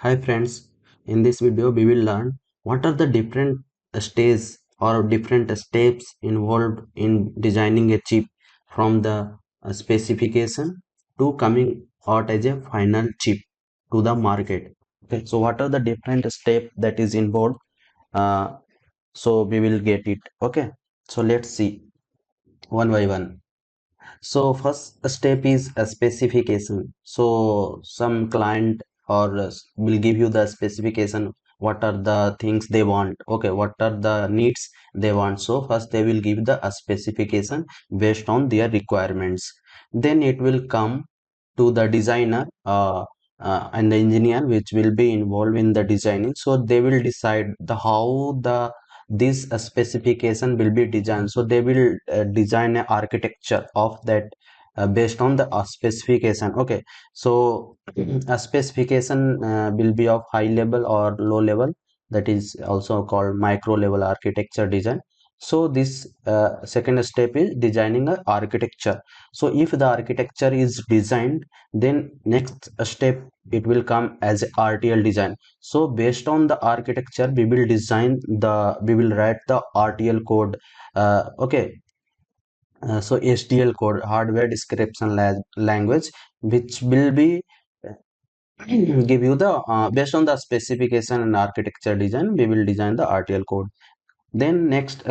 Hi friends, in this video we will learn what are the different stages or different steps involved in designing a chip from the specification to coming out as a final chip to the market. Okay, so what are the different steps that is involved? Uh, so we will get it. Okay, so let's see one by one. So first step is a specification. So some client or will give you the specification. What are the things they want? Okay, what are the needs they want? So first they will give the specification based on their requirements. Then it will come to the designer and the engineer which will be involved in the designing. So they will decide the how the this specification will be designed. So they will design an architecture of that based on the specification. Okay, so a specification will be of high level or low level, that is also called micro level architecture design. So this second step is designing a architecture. So if the architecture is designed, then next step it will come as RTL design. So based on the architecture we will write the RTL code. Okay, so HDL code, hardware description language, which will be give you the based on the specification and architecture design, we will design the RTL code. Then next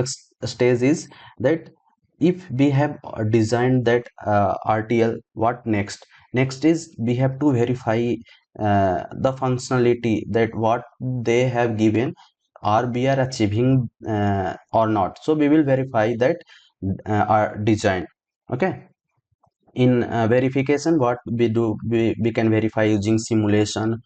stage is that if we have designed that RTL, what next? Next is we have to verify the functionality, that what they have given are we are achieving or not. So we will verify that our design. Okay, in verification what we do, we can verify using simulation,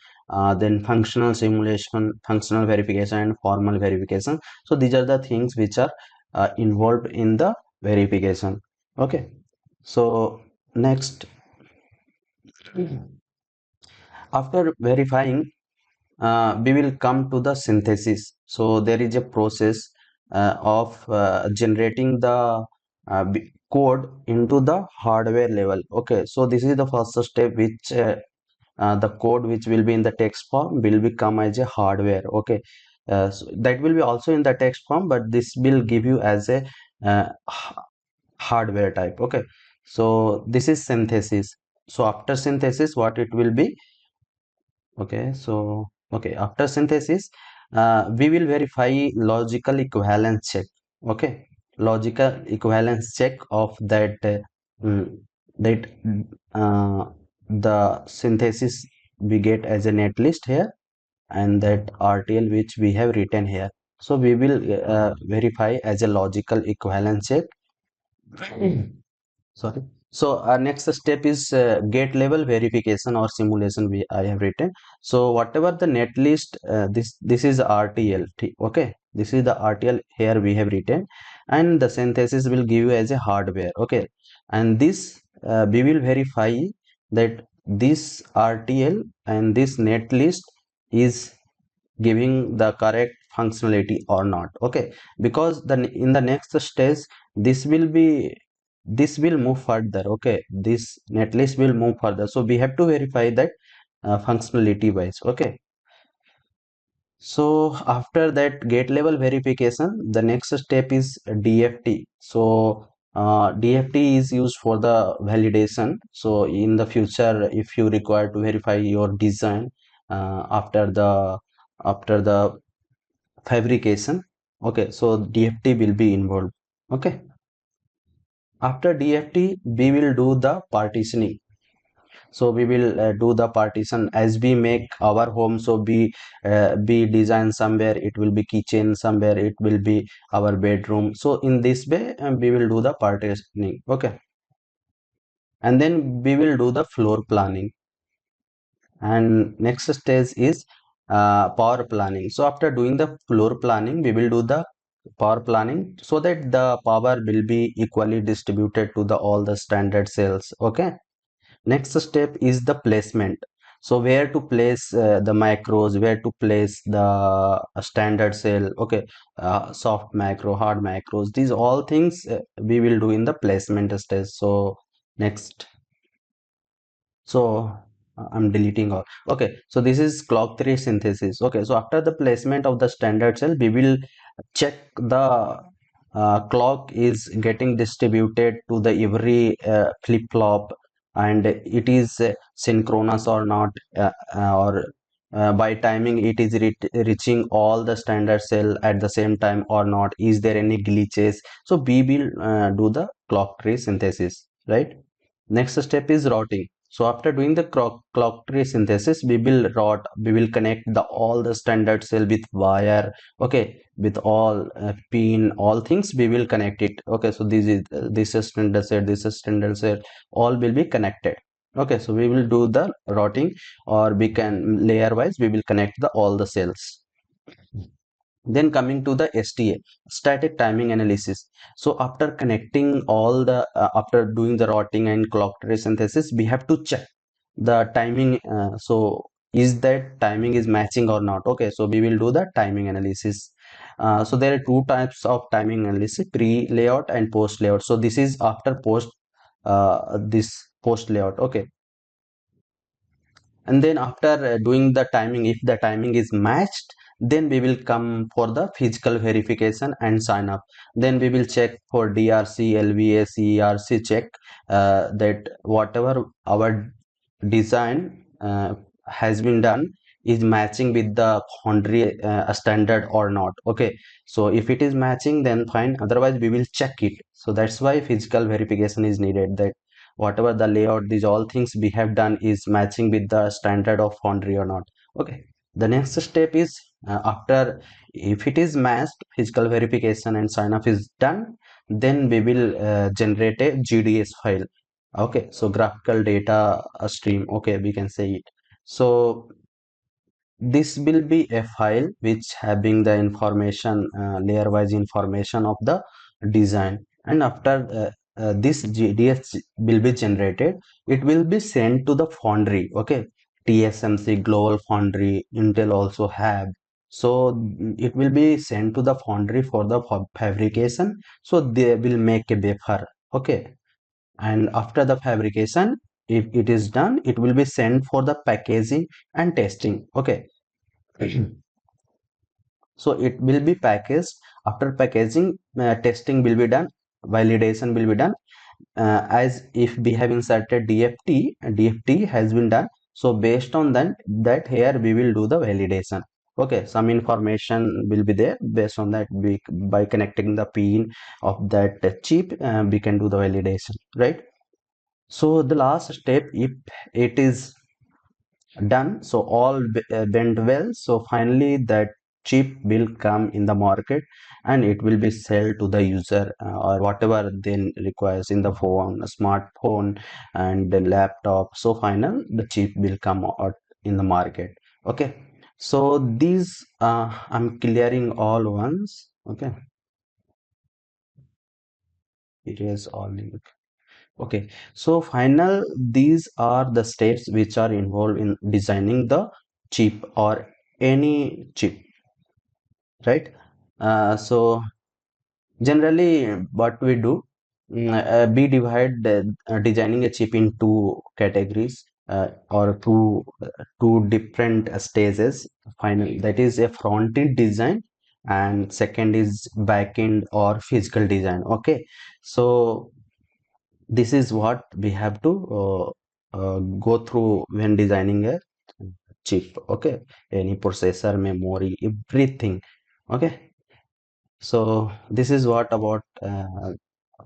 then functional simulation, functional verification, and formal verification. So these are the things which are involved in the verification. Okay, so next, after verifying, we will come to the synthesis. So there is a process of generating the code into the hardware level. Okay, so this is the first step, which the code which will be in the text form will become as a hardware. Okay, so that will be also in the text form, but this will give you as a hardware type. Okay, so this is synthesis. So after synthesis what it will be? Okay, so okay, after synthesis, we will verify logical equivalence check. Okay, logical equivalence check of that mm, that uh, the synthesis we get as a netlist here, and that RTL which we have written here. So we will verify as a logical equivalence check. Sorry. So our next step is gate level verification or simulation, we I have written. So whatever the netlist, this is RTL. Okay, this is the RTL here we have written, and the synthesis will give you as a hardware. Okay, and this we will verify that this RTL and this netlist is giving the correct functionality or not. Okay, because the in the next stage this will be, this will move further. Okay, this netlist will move further, so we have to verify that functionality wise. Okay, so after that gate level verification, the next step is DFT. So DFT is used for the validation. So in the future, if you require to verify your design after the fabrication, okay, so DFT will be involved. Okay, after DFT we will do the partitioning. So we will do the partition as we make our home. So be design, somewhere it will be kitchen, somewhere it will be our bedroom. So in this way we will do the partitioning. Okay, and then we will do the floor planning, and next stage is power planning. So after doing the floor planning we will do the power planning, so that the power will be equally distributed to the all the standard cells. Okay, next step is the placement. So where to place the macros, where to place the standard cell. Okay, soft macro, hard macros, these all things we will do in the placement stage. So next, so I'm deleting all. Okay, so this is clock 3 synthesis. Okay, so after the placement of the standard cell, we will check the clock is getting distributed to the every flip-flop, and it is synchronous or not, or by timing it is reaching all the standard cell at the same time or not. Is there any glitches? So we will do the clock tree synthesis, right? Next step is routing. So after doing the clock tree synthesis, we will connect the all the standard cell with wire. Okay, with all pin, all things we will connect it. Okay, so this is standard cell, this is standard cell, all will be connected. Okay, so we will do the routing, or we can layer wise we will connect the all the cells. Then coming to the STA, static timing analysis. So after connecting all the, after doing the routing and clock tree synthesis, we have to check the timing. So is that timing is matching or not? Okay, so we will do the timing analysis. So there are two types of timing analysis: pre-layout and post-layout. So this is after this post layout. Okay, and then after doing the timing, if the timing is matched, then we will come for the physical verification and sign up. Then we will check for DRC, LVA, CERC check that whatever our design has been done is matching with the foundry standard or not. Okay, so if it is matching, then fine, otherwise we will check it. So that's why physical verification is needed, that whatever the layout, these all things we have done is matching with the standard of foundry or not. Okay, the next step is, after, if it is matched, physical verification and sign off is done, then we will generate a GDS file. Okay, so graphical data stream, okay, we can say it. So this will be a file which having the information, layer wise information of the design. And after this GDS will be generated, it will be sent to the foundry. Okay, TSMC, Global Foundry, Intel also have. So it will be sent to the foundry for the fabrication. So they will make a wafer. Okay, and after the fabrication, if it is done, it will be sent for the packaging and testing. Okay. So it will be packaged. After packaging, testing will be done, validation will be done. As if we have inserted DFT, DFT has been done. So based on that here we will do the validation. Okay, some information will be there. Based on that, we, by connecting the pin of that chip, we can do the validation, right? So the last step, if it is done, so all went well, so finally that chip will come in the market, and it will be sold to the user, or whatever then requires in the phone, a smartphone and the laptop. So final the chip will come out in the market. Okay, so these I'm clearing all ones. Okay, it is all in. Okay, so final, these are the steps which are involved in designing the chip or any chip, right? So generally, what we do, we divide designing a chip in two categories, or two different stages. Final, that is a front-end design, and second is back-end or physical design. Okay, so this is what we have to go through when designing a chip. Okay, any processor, memory, everything. Okay, so this is what about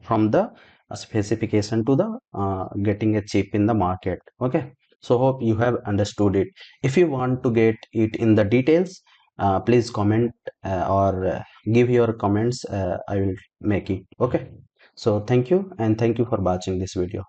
from the specification to the getting a chip in the market. Okay, so hope you have understood it. If you want to get it in the details, please comment, or give your comments. I will make it. Okay, so thank you, and thank you for watching this video.